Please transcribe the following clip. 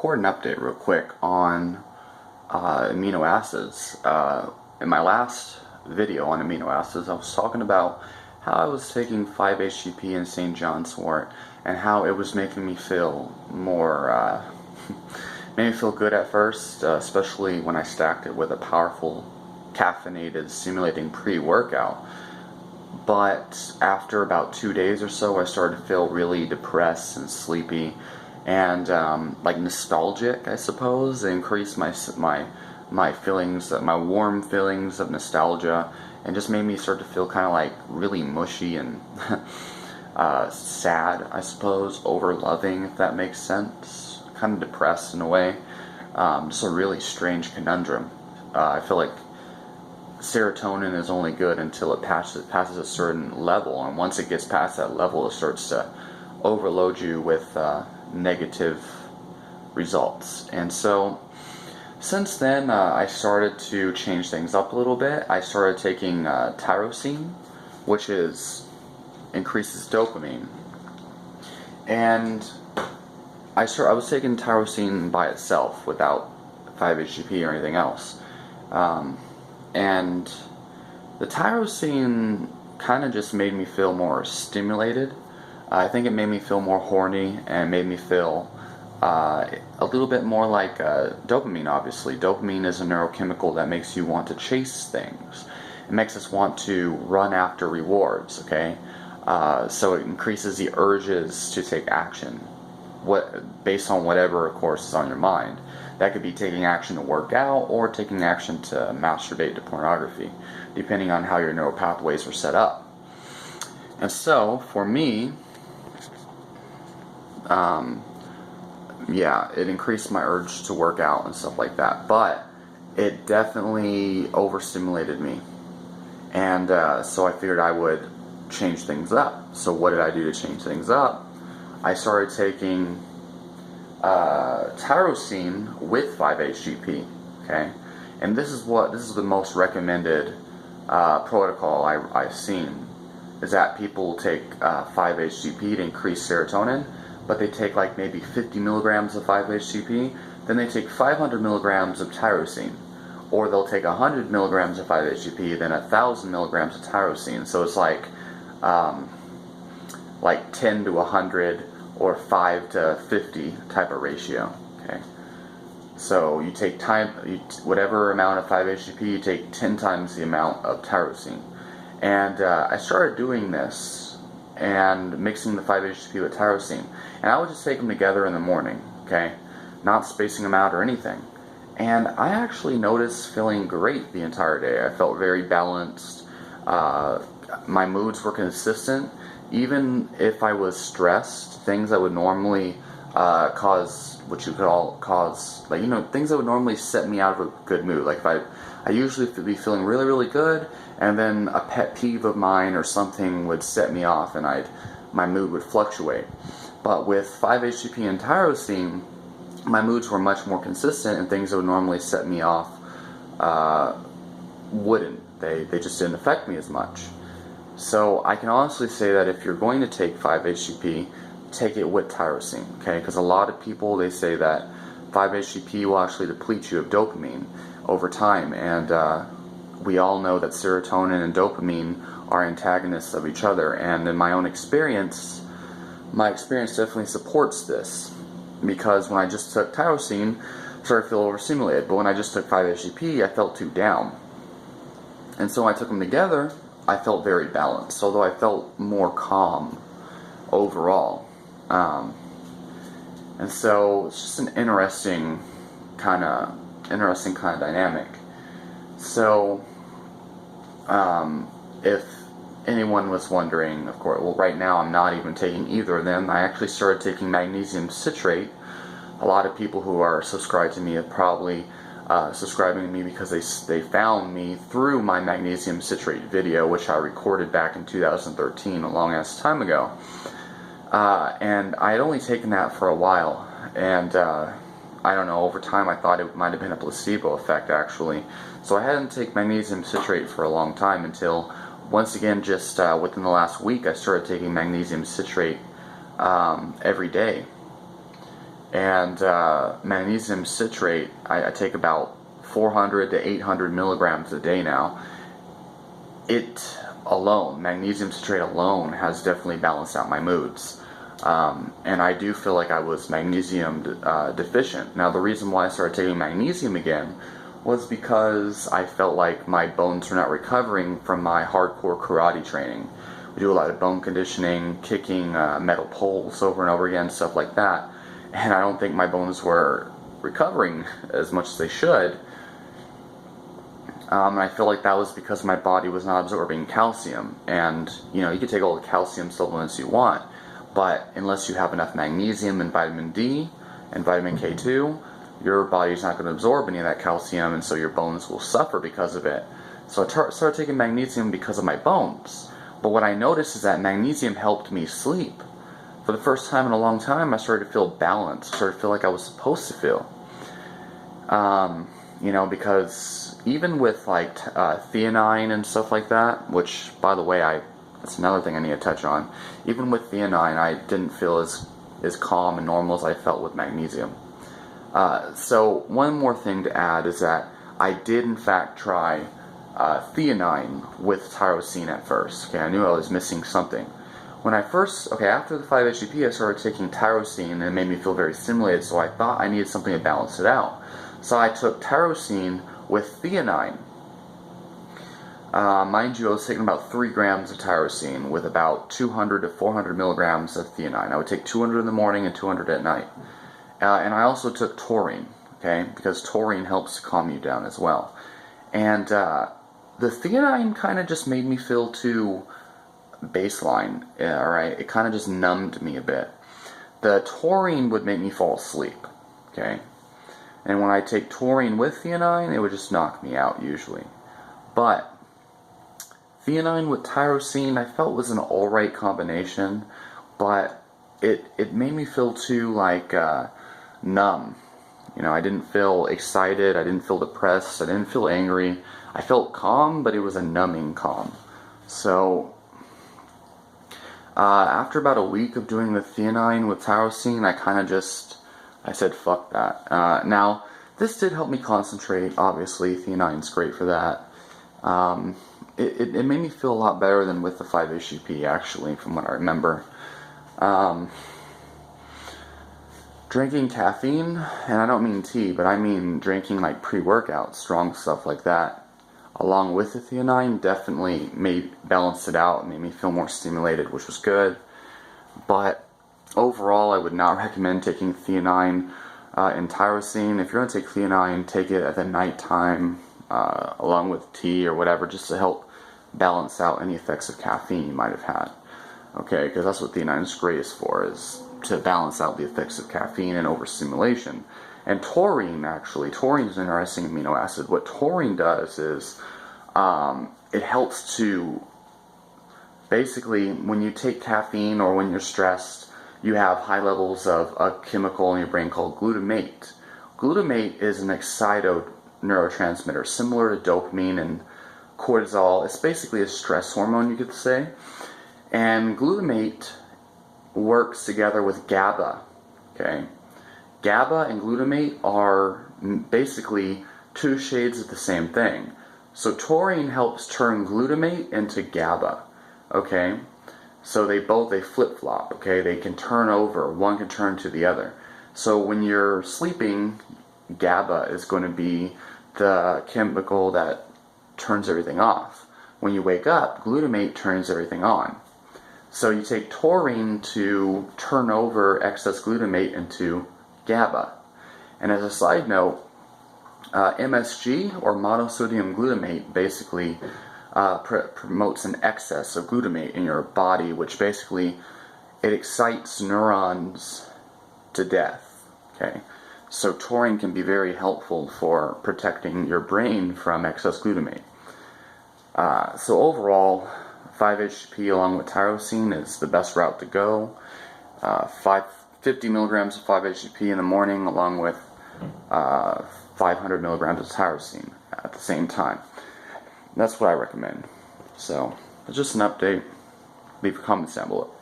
record an update real quick on amino acids. In my last video on amino acids, I was talking about how I was taking 5-HTP and St. John's wort and how it was making me feel more, made me feel good at first, especially when I stacked it with a powerful caffeinated stimulating pre-workout. But after about 2 days or so, I started to feel really depressed and sleepy and like nostalgic, I suppose. It increased my feelings, my warm feelings of nostalgia, and just made me start to feel kind of like really mushy and sad, I suppose, over loving, if that makes sense. Kind of depressed in a way. Just a really strange conundrum. I feel like serotonin is only good until it passes a certain level, and once it gets past that level, it starts to overload you with negative results. And so since then, I started to change things up a little bit. I started taking Tyrosine, which increases dopamine, and I was taking Tyrosine by itself without 5-HTP or anything else. And the Tyrosine kind of just made me feel more stimulated. I think it made me feel more horny and made me feel a little bit more like dopamine, obviously. Dopamine is a neurochemical that makes you want to chase things. It makes us want to run after rewards, okay? So it increases the urges to take action, based on whatever, of course, is on your mind. That could be taking action to work out or taking action to masturbate to pornography, depending on how your neural pathways are set up. And so, for me, yeah, it increased my urge to work out and stuff like that, but it definitely overstimulated me. And so I figured I would change things up. So what did I do to change things up? I started taking Tyrosine with 5-HTP, okay? And this is the most recommended protocol I've seen, is that people take 5-HTP to increase serotonin, but they take like maybe 50 milligrams of 5-HTP, then they take 500 milligrams of Tyrosine, or they'll take 100 milligrams of 5-HTP, then 1,000 milligrams of Tyrosine. So it's like 10 to 100 or 5 to 50 type of ratio. Okay, so you take whatever amount of 5-HTP, you take 10 times the amount of Tyrosine. And I started doing this and mixing the 5-HTP with Tyrosine, and I would just take them together in the morning, okay, not spacing them out or anything. And I actually noticed feeling great the entire day. I felt very balanced. My moods were consistent. Even if I was stressed, things that would normally cause, what you could all cause, like, things that would normally set me out of a good mood. Like if I usually be feeling really, really good, and then a pet peeve of mine or something would set me off, and my mood would fluctuate. But with 5-HTP and Tyrosine, my moods were much more consistent, and things that would normally set me off wouldn't. They just didn't affect me as much. So I can honestly say that if you're going to take 5-HTP, take it with Tyrosine, okay? Because a lot of people, they say that 5-HTP will actually deplete you of dopamine over time, and we all know that serotonin and dopamine are antagonists of each other. And in my own experience, my experience definitely supports this, because when I just took Tyrosine, I started to feel overstimulated, but when I just took 5-HTP, I felt too down. And so when I took them together, I felt very balanced, although I felt more calm overall. And so it's just an interesting kind of dynamic. So if anyone was wondering, of course, well, right now I'm not even taking either of them. I actually started taking magnesium citrate. A lot of people who are subscribed to me have probably subscribing to me because they found me through my magnesium citrate video, which I recorded back in 2013, a long ass time ago. And I had only taken that for a while, and I don't know, over time I thought it might have been a placebo effect, actually. So I hadn't taken magnesium citrate for a long time until, once again, just within the last week, I started taking magnesium citrate every day. And magnesium citrate, I take about 400 to 800 milligrams a day now. It alone, magnesium citrate alone, has definitely balanced out my moods. And I do feel like I was magnesium deficient. Now, the reason why I started taking magnesium again was because I felt like my bones were not recovering from my hardcore karate training. We do a lot of bone conditioning, kicking metal poles over and over again, stuff like that. And I don't think my bones were recovering as much as they should. And I feel like that was because my body was not absorbing calcium. And, you know, you can take all the calcium supplements you want, but unless you have enough magnesium and vitamin D and vitamin K2, your body's not going to absorb any of that calcium, and so your bones will suffer because of it. So I started taking magnesium because of my bones. But what I noticed is that magnesium helped me sleep. For the first time in a long time, I started to feel balanced. I started to feel like I was supposed to feel. You know, because even with like theanine and stuff like that, which, by the way, that's another thing I need to touch on. Even with theanine, I didn't feel as calm and normal as I felt with magnesium. So one more thing to add is that I did in fact try theanine with tyrosine at first. Okay, I knew I was missing something. When I first, after the 5-HTP, I started taking tyrosine and it made me feel very stimulated, so I thought I needed something to balance it out. So I took tyrosine with theanine. Mind you, I was taking about 3 grams of tyrosine with about 200 to 400 milligrams of theanine. I would take 200 in the morning and 200 at night. And I also took taurine, okay, because taurine helps calm you down as well. And the theanine kind of just made me feel too baseline, alright? It kind of just numbed me a bit. The taurine would make me fall asleep, okay? And when I take taurine with theanine, it would just knock me out usually. But theanine with tyrosine, I felt was an alright combination, but it made me feel too like numb. You know, I didn't feel excited, I didn't feel depressed, I didn't feel angry. I felt calm, but it was a numbing calm. So after about a week of doing the theanine with tyrosine, I said fuck that. Now, this did help me concentrate. Obviously, theanine's great for that. It made me feel a lot better than with the 5-HTP, actually, from what I remember. Drinking caffeine, and I don't mean tea, but I mean drinking like pre-workout, strong stuff like that, along with the theanine, definitely balanced it out, made me feel more stimulated, which was good. But overall, I would not recommend taking theanine and tyrosine. If you're going to take theanine, take it at the night time, along with tea or whatever, just to help balance out any effects of caffeine you might have had. Okay, because that's what theanine is greatest for, is to balance out the effects of caffeine and overstimulation. And taurine is an interesting amino acid. What taurine does is it helps to, basically, when you take caffeine or when you're stressed, you have high levels of a chemical in your brain called glutamate. Glutamate is an neurotransmitter, similar to dopamine and cortisol. It's basically a stress hormone, you could say. And glutamate works together with GABA, okay? GABA and glutamate are basically 2 shades of the same thing. So taurine helps turn glutamate into GABA, okay? So they flip-flop, okay? They can turn over, one can turn to the other. So when you're sleeping, GABA is going to be the chemical that turns everything off. When you wake up, glutamate turns everything on. So you take taurine to turn over excess glutamate into GABA. And as a side note, MSG, or monosodium glutamate, basically promotes an excess of glutamate in your body, which basically, it excites neurons to death. Okay, so taurine can be very helpful for protecting your brain from excess glutamate. So overall, 5-HTP along with tyrosine is the best route to go. 50 milligrams of 5-HTP in the morning along with 500 milligrams of tyrosine at the same time. That's what I recommend. So, just an update. Leave your comments down below.